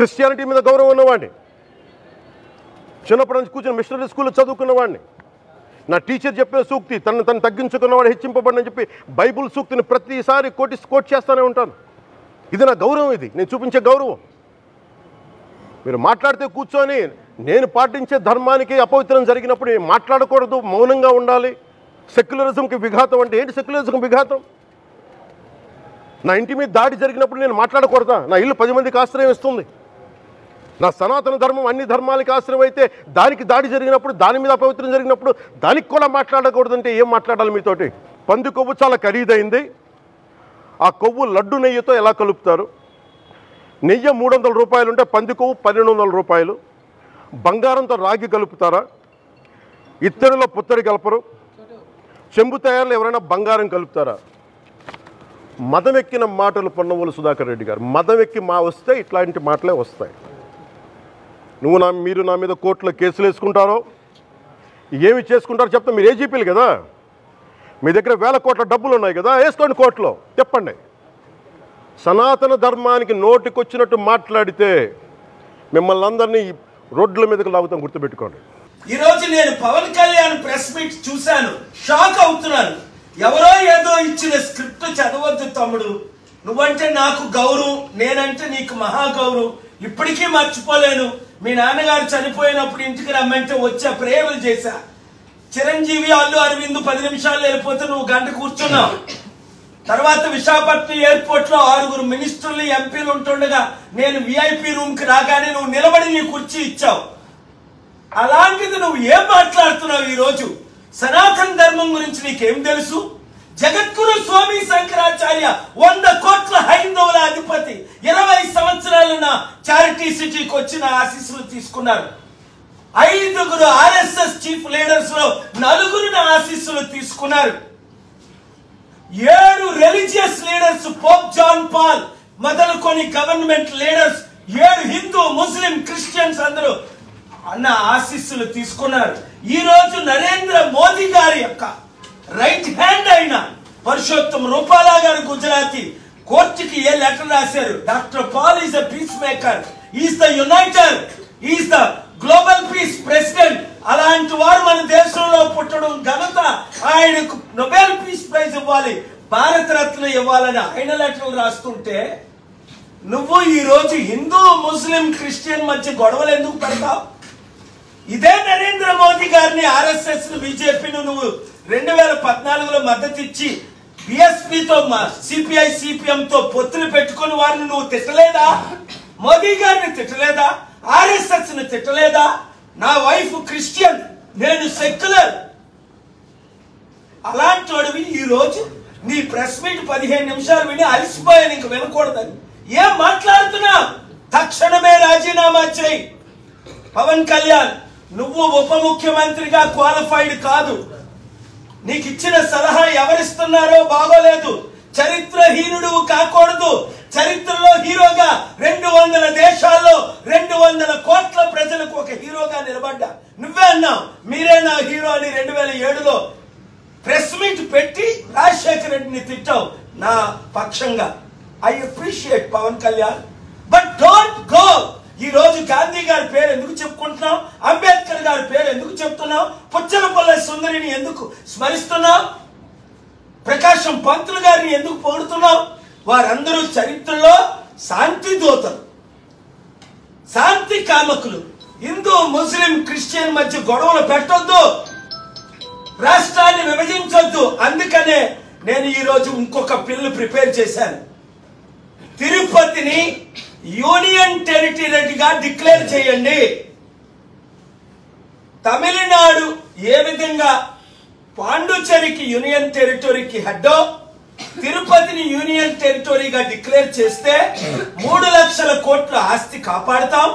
Christianity మీద గౌరవం ఉన్నవాడిని, చిన్నప్పటి నుంచి కూర్చొని మిషనరీ స్కూల్లో చదువుకున్నవాడిని. నా టీచర్ చెప్పిన సూక్తి తను తగ్గించుకున్నవాడు హెచ్చింపబడినని చెప్పి బైబుల్ సూక్తిని ప్రతిసారి కోట్ చేస్తూనే ఉంటాను. ఇది నా గౌరవం, ఇది నేను చూపించే గౌరవం. మీరు మాట్లాడితే కూర్చొని నేను పాటించే ధర్మానికి అపవిత్రం జరిగినప్పుడు మాట్లాడకూడదు, మౌనంగా ఉండాలి. సెక్యులరిజంకి విఘాతం అంటే ఏంటి? సెక్యులరిజంకి విఘాతం నా ఇంటి మీద దాడి జరిగినప్పుడు నేను మాట్లాడకూడదా? నా ఇల్లు 10 మందికి ఆశ్రయం ఇస్తుంది. నా సనాతన ధర్మం అన్ని ధర్మాలకి ఆశ్రయం అయితే దానికి దాడి జరిగినప్పుడు, దాని మీద అపవిత్రం జరిగినప్పుడు దానికి కూడా మాట్లాడకూడదంటే ఏం మాట్లాడాలి మీతోటి? పంది కొవ్వు చాలా ఖరీదైంది. ఆ కొవ్వు లడ్డు నెయ్యితో ఎలా కలుపుతారు? నెయ్యి 300 రూపాయలు ఉంటే పంది కొవ్వు 1200 రూపాయలు. బంగారంతో రాగి కలుపుతారా? ఇత్తడిలో పుత్తడి కలపరు. చెంబు తయారులో ఎవరైనా బంగారం కలుపుతారా? మదం ఎక్కిన మాటలు పొన్నవోలు సుధాకర్ రెడ్డి గారు. మదం ఎక్కి వస్తే ఇట్లాంటి మాటలే వస్తాయి. మీరు నా మీద కోర్టులో కేసులు వేసుకుంటారో ఏమి చేసుకుంటారో చెప్తా. మీరు ఏజీపీలు కదా, మీ దగ్గర వేల కోట్ల డబ్బులు ఉన్నాయి కదా, వేసుకోండి కోర్టులో, చెప్పండి. సనాతన ధర్మానికి నోటికొచ్చినట్టు మాట్లాడితే మిమ్మల్ని అందరినీ రోడ్ల మీదకి లాగుతాం, గుర్తుపెట్టుకోండి. ఈరోజు నేను పవన్ కళ్యాణ్ ప్రెస్ మీట్ చూశాను, షాక్ అవుతున్నాను. ఎవరో ఏదో ఇచ్చిన స్క్రిప్ట్ చదవద్దు తమ్ముడు, నువ్వంటే నాకు గౌరవం, నేనంటే నీకు మహా గౌరవం, ఇప్పటికీ మర్చిపోలేను. మీ నాన్నగారు చనిపోయినప్పుడు ఇంటికి రమ్మంటే వచ్చా, ప్రేమలు చేశా. చిరంజీవి, అల్లు అరవింద్ 10 నిమిషాలు వెళ్ళిపోతే నువ్వు గంట కూర్చున్నావు. తర్వాత విశాఖపట్నం ఎయిర్పోర్ట్ లో 6 మినిస్టర్లు, ఎంపీలు ఉంటుండగా నేను విఐపి రూమ్ కి రాగానే నువ్వు నిలబడి నీ కుర్చీ ఇచ్చావు. అలాంటిది నువ్వు ఏం మాట్లాడుతున్నావు ఈరోజు? సనాతన ధర్మం గురించి నీకేం తెలుసు? జగద్గురు స్వామి శంకరాచార్య 100 కోట్ల హైందవుల అధిపతి 20 సంవత్సరాలు నా చారిటీ సిటీకి వచ్చిన ఆశీస్సులు తీసుకున్నారు. 5 ఆర్ఎస్ఎస్ చీఫ్ లీడర్స్ లో 4 నా ఆశీస్సులు తీసుకున్నారు. 7 religious leaders, Pope John Paul మొదలుకొని government leaders, 7 Hindu, Muslim, Christians అందరూ అన్న ఆశీస్సులు తీసుకున్నారు. ఈ రోజు నరేంద్ర మోదీ గారి యొక్క రైట్ హ్యాండ్ అయిన పరుషోత్తం రూపాలా గారు గుజరాతీ కోర్టుకి ఏ లెటర్ రాశారు? Doctor Paul is the peace maker, is the uniter, is the global peace president. అలాంటి వారు మన దేశంలో పుట్టడం ఘనత. ఆయనకు నోబెల్ పీస్ ప్రైజ్ ఇవ్వాలి, భారత రత్న ఇవ్వాలని ఆయన లెటర్లు రాస్తుంటే నువ్వు ఈ రోజు హిందూ, ముస్లిం, క్రిస్టియన్ మధ్య గొడవలు ఎందుకు పెడతావు? ఇదే నరేంద్ర మోదీ గారిని, ఆర్ఎస్ఎస్ బీజేపీని నువ్వు 2014లో మద్దతు ఇచ్చి బిఎస్పీతో, సిపిఐ సిపిఎం తో పొత్తులు పెట్టుకుని వారిని నువ్వు తిట్టలేదా? మోదీ గారిని తిట్టలేదా? ఆర్ఎస్ఎస్ ని తిట్టలేదా? నా వైఫ్ క్రిస్టియన్, నేను సెక్యులర్. అలాంటి వాడివి ఈ రోజు నీ ప్రెస్ మీట్ 15 నిమిషాలు విని అలసిపోయాను, ఇంక వినకూడదని. ఏం మాట్లాడుతున్నా? తక్షణమే రాజీనామా చేయి. పవన్ కళ్యాణ్, నువ్వు ఉప ముఖ్యమంత్రిగా క్వాలిఫైడ్ కాదు. నీకు ఇచ్చిన సలహా ఎవరిస్తున్నారో బాగోలేదు. చరిత్రహీనుడు కాకూడదు. చరిత్రలో హీరోగా 200 దేశాల్లో 200 కోట్ల ప్రజలకు ఒక హీరోగా నిలబడ్డా. నువ్వే అన్నావు మీరే నా హీరో అని 2007లో ప్రెస్ మీట్ పెట్టి రాజశేఖర్ రెడ్డిని తిట్టావు నా పక్షంగా. I appreciate Pavan Kalyan, but don't go. ఈ రోజు గాంధీ గారి పేరు ఎందుకు చెప్పుకుంటున్నావు? అంబేద్కర్ గారి పేరు ఎందుకు చెప్తున్నావు? పుచ్చలపల్లె సుందరిని ఎందుకు స్మరిస్తున్నావు? ప్రకాశం పంతులు గారిని ఎందుకు పొగుడుతున్నావు? వారందరూ చరిత్రలో శాంతి దూతలు, శాంతి కామకులు. హిందూ, ముస్లిం, క్రిస్టియన్ మధ్య గొడవలు పెట్టొద్దు, రాష్ట్రాన్ని విభజించొద్దు. అందుకనే నేను ఈ రోజు ఇంకొక బిల్లు ప్రిపేర్ చేశాను. తిరుపతిని యూనియన్ టెరిటరీగా డిక్లేర్ చేయండి. తమిళనాడు ఏ విధంగా పాండుచేరికి యూనియన్ టెరిటరీకి హెడ్డో, తిరుపతిని యూనియన్ టెరిటరీగా డిక్లేర్ చేస్తే 3 లక్షల కోట్ల ఆస్తి కాపాడుతాం.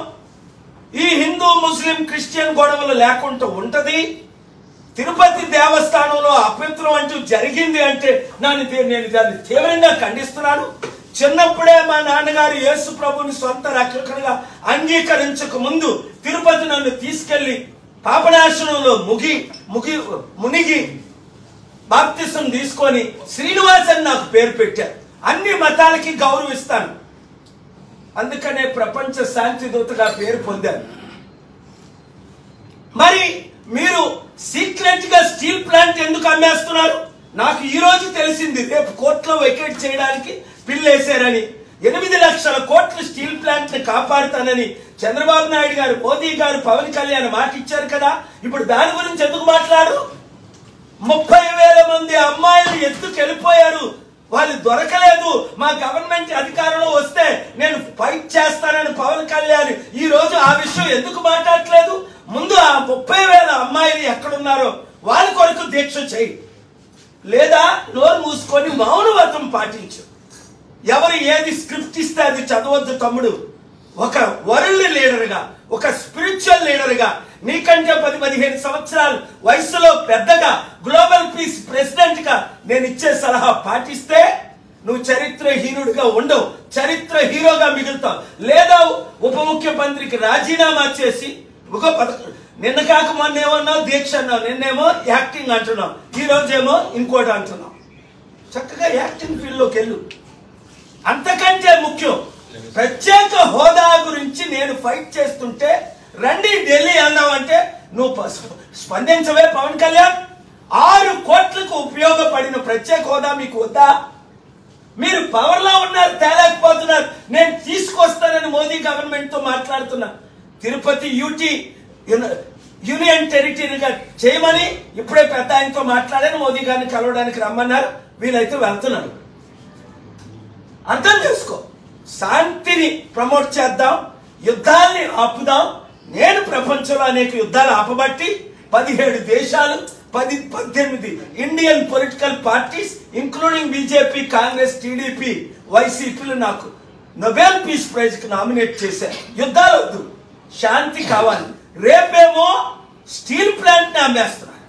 ఈ హిందూ, ముస్లిం, క్రిస్టియన్ గొడవలు లేకుండా ఉంటది. తిరుపతి దేవస్థానంలో అపవిత్రం అంటూ జరిగింది అంటే నేను దాన్ని తీవ్రంగా ఖండిస్తున్నాను. చిన్నప్పుడే మా నాన్నగారు యేసు ప్రభుని సొంత రక్షకునిగా అంగీకరించక ముందు తిరుపతి నన్ను తీసుకెళ్లి పాపనాశనంలో మునిగి బాప్తిసం తీసుకొని శ్రీనివాస్ అని నాకు పేరు పెట్టారు. అన్ని మతాలకి గౌరవిస్తాను. అందుకనే ప్రపంచ శాంతి దూతగా పేరు పొందారు. మరి మీరు సీక్రెట్ గా స్టీల్ ప్లాంట్ ఎందుకు అమ్మేస్తున్నారు? నాకు ఈ రోజు తెలిసింది. రేపు కోర్టులో వెకేట్ చేయడానికి బిల్లు వేశారని. 8 లక్షల కోట్ల స్టీల్ ప్లాంట్ ని కాపాడుతానని చంద్రబాబు నాయుడు గారు, మోదీ గారు, పవన్ కళ్యాణ్ మాట ఇచ్చారు కదా. ఇప్పుడు దాని గురించి ఎందుకు మాట్లాడు? 30,000 మంది అమ్మాయిలు ఎత్తుకెళ్ళిపోయారు, వాళ్ళు దొరకలేదు. మా గవర్నమెంట్ అధికారంలో వస్తే నేను ఫైట్ చేస్తానని పవన్ కళ్యాణ్ ఈ రోజు ఆ విషయం ఎందుకు మాట్లాడట్లేదు? ముందు ఆ 30,000 అమ్మాయిలు ఎక్కడున్నారో వాళ్ళ కొరకు దీక్ష చేయి, లేదా నోరు మూసుకొని మౌనవ్రతం పాటించు. ఎవరు ఏది స్క్రిప్ట్ ఇస్తే అది చదవద్దు తమ్ముడు. ఒక వరల్డ్ లీడర్గా, ఒక స్పిరిచువల్ లీడర్గా, నీకంటే 10-15 సంవత్సరాలు వయసులో పెద్దగా, గ్లోబల్ పీస్ ప్రెసిడెంట్ గా నేను ఇచ్చే సలహా పాటిస్తే నువ్వు చరిత్రహీనుడిగా ఉండవు, చరిత్ర హీరోగా మిగులుతావు. లేదా ఉప ముఖ్యమంత్రికి రాజీనామా చేసి నిన్న కాక మొన్న ఏమన్నావు దీక్ష అన్నావు, నిన్నేమో యాక్టింగ్ అంటున్నావు, ఈ రోజేమో ఇంకోటి అంటున్నావు. చక్కగా యాక్టింగ్ ఫీల్డ్ లోకి వెళ్ళు. అంతకంటే ముఖ్యం, ప్రత్యేక హోదా గురించి నేను ఫైట్ చేస్తుంటే రండి ఢిల్లీ అన్నావంటే నువ్వు స్పందించవే పవన్ కళ్యాణ్. 6 కోట్లకు ఉపయోగపడిన ప్రత్యేక హోదా మీకు వద్దా? మీరు పవర్ లో ఉన్నారు, తేలేకపోతున్నారు. నేను తీసుకొస్తానని మోదీ గవర్నమెంట్ తో మాట్లాడుతున్నా. తిరుపతి యూటీ యూనియన్ టెరిటరీగా చేయమని ఇప్పుడే పెద్ద ఆయనతో మాట్లాడాను. మోదీ గారిని కలవడానికి రమ్మన్నారు, వీలైతే వెళ్తున్నారు. అర్థం చేసుకో. శాంతిని ప్రమోట్ చేద్దాం, యుద్ధాల్ని ఆపుదాం. నేను ప్రపంచంలో అనేక యుద్ధాలు ఆపబట్టి 17 దేశాలు, 18 Indian political parties including BJP, Congress, TDP, వైసీపీలు నాకు నోబెల్ పీస్ ప్రైజ్ కి నామినేట్ చేశారు. యుద్ధాలు వద్దు, శాంతి కావాలి. రేపేమో స్టీల్ ప్లాంట్ ని అమ్మేస్తున్నారు.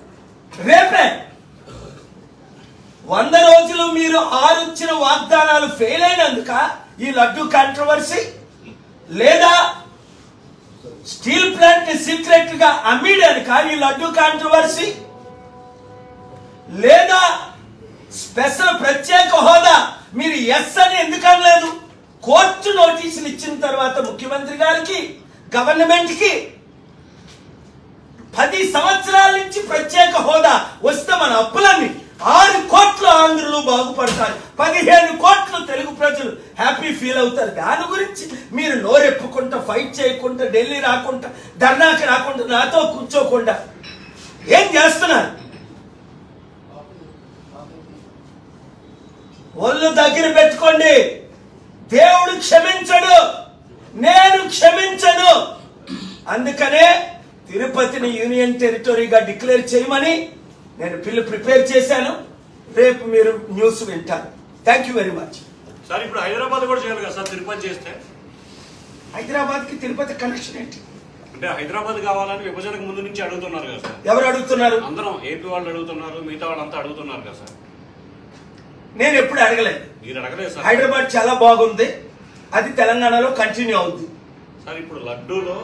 రేపే 100 రోజులు మీరు 6 ఇచ్చిన వాగ్దానాలు ఫెయిల్ అయినందుక ఈ లడ్డు కాంట్రవర్సీ, లేదా స్టీల్ ప్లాంట్ ని సీక్రెట్ గా అమ్మేయడానిక ఈ లడ్డు కాంట్రవర్సీ, లేదా స్పెషల్ ప్రత్యేక హోదా మీరు ఎస్ అని ఎందుకు అనలేదు? కోర్టు నోటీసులు ఇచ్చిన తర్వాత ముఖ్యమంత్రి గారికి, గవర్నమెంట్ కి 10 సంవత్సరాల నుంచి ప్రత్యేక హోదా వస్తే మన అప్పులన్నీ 6 కోట్ల ఆంధ్రులు బాగుపడతారు, 15 కోట్ల తెలుగు ప్రజలు హ్యాపీ ఫీల్ అవుతారు. దాని గురించి మీరు నోరెప్పుకుంటా, ఫైట్ చేయకుండా, ఢిల్లీ రాకుండా, ధర్నాకి రాకుండా, నాతో కూర్చోకుండా ఏం చేస్తున్నారు? ఒళ్ళు దగ్గర పెట్టుకోండి. దేవుడు క్షమించడు, నేను క్షమించను. అందుకనే తిరుపతిని యూనియన్ టెరిటరీగా డిక్లేర్ చేయమని నేను బిల్లు ప్రిపేర్ చేశాను. రేపు మీరు న్యూస్ వింటారు. Thank you very much. Sir ఇప్పుడు హైదరాబాద్ కూడా చేయాలి కదా సార్ తిరుపతి చేస్తే? హైదరాబాద్ కి తిరుపతి కనెక్షన్ ఏంటి? అంటే హైదరాబాద్ కావాలని విభజనకు ముందు నుంచి అడుగుతున్నారు కదా సార్. ఎవరు అడుగుతున్నారు? అందరం ఏపీ వాళ్ళు అడుగుతున్నారు, మిగతా వాళ్ళంతా అడుగుతున్నారు కదా సార్. నేను ఎప్పుడు అడగలేదు. మీరు అడగలేదు సార్. హైదరాబాద్ చాలా బాగుంది, అది తెలంగాణలో కంటిన్యూ అవుద్ది సార్. ఇప్పుడు లడ్డూలో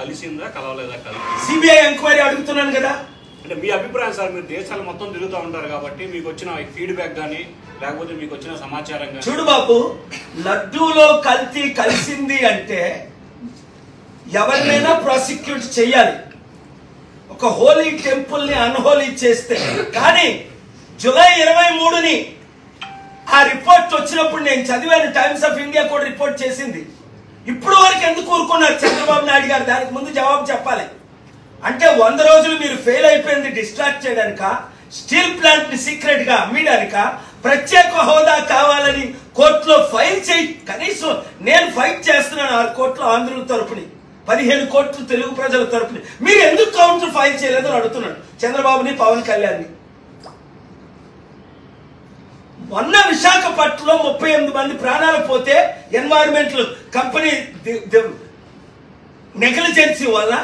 కలిసిందా కలవలేదా? సిబిఐ ఎంక్వైరీ అడుగుతున్నాను కదా. అంటే మీ అభిప్రాయం సార్, మీరు దేశాలు మొత్తం తిరుగుతూ ఉంటారు కాబట్టి మీకు వచ్చిన ఫీడ్బ్యాక్ కానీ లేకపోతే మీకు వచ్చిన సమాచారం కానీ. చూడు బాబు, లడ్డూలో కల్తీ కలిసింది అంటే ఎవరినైనా ప్రాసిక్యూట్ చేయాలి. ఒక హోలీ టెంపుల్ ని అన్హోలీ చేస్తే. కానీ జూలై 23ని ఆ రిపోర్ట్ వచ్చినప్పుడు నేను చదివాను, టైమ్స్ ఆఫ్ ఇండియా కూడా రిపోర్ట్ చేసింది. ఇప్పుడు వరకు ఎందుకు ఊరుకున్నారు చంద్రబాబు నాయుడు గారు? దానికి ముందు జవాబు చెప్పాలి. అంటే 100 రోజులు మీరు ఫెయిల్ అయిపోయింది డిస్ట్రాక్ట్ చేయడానిక, స్టీల్ ప్లాంట్ ని సీక్రెట్ గా అమ్మడానిక, ప్రత్యేక హోదా కావాలని కోర్టులో ఫైల్ చేయి. కనీసం నేను ఫైట్ చేస్తున్నాను 6 కోట్ల ఆంధ్రుల తరపుని, 15 కోట్ల తెలుగు ప్రజల తరపుని. మీరు ఎందుకు కౌంటర్ ఫైల్ చేయలేదో అడుగుతున్నాడు చంద్రబాబుని, పవన్ కళ్యాణ్ని. మొన్న విశాఖపట్నంలో 38 మంది ప్రాణాలు పోతే ఎన్వైరన్మెంటల్ కంపెనీ నెగ్లిజెన్సీ వల్ల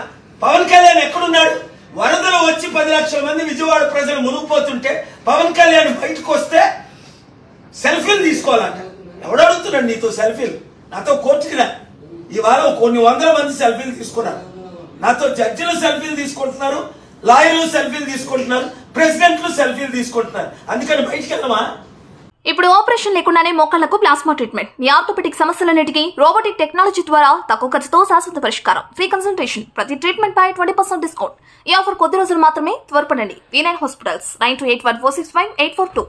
పవన్ కళ్యాణ్ ఎక్కడున్నాడు? వరదలు వచ్చి 10 లక్షల మంది విజయవాడ ప్రజలు మునిగిపోతుంటే పవన్ కళ్యాణ్ బయటకు వస్తే సెల్ఫీలు తీసుకోవాలంట. ఎవడు అడుగుతున్నాడు నీతో సెల్ఫీలు? నాతో కోర్టుకి రా. ఇవాళ కొన్ని 100 మంది సెల్ఫీలు తీసుకున్నారు. నాతో జడ్జిలు సెల్ఫీలు తీసుకుంటున్నారు, లాయర్లు సెల్ఫీలు తీసుకుంటున్నారు, ప్రెసిడెంట్లు సెల్ఫీలు తీసుకుంటున్నారు. అందుకని బయటికి వెళ్ళమా? ఇప్పుడు ఆపరేషన్ లేకుండానే మోకాళ్లకు ప్లాస్మా ట్రీట్మెంట్. మీ ఆర్థోపెడిక్ సమస్యలన్నిటికీ రోబోటిక్ టెక్నాలజీ ద్వారా తక్కువ ఖర్చుతో శాశ్వత పరిష్కారం. Free consultation. ప్రతి ట్రీట్మెంట్ పై 20% డిస్కౌంట్. ఈ ఆఫర్ కొద్ది రోజులు మాత్రమే. త్వరపడండి. V9 hospitals 9281465842.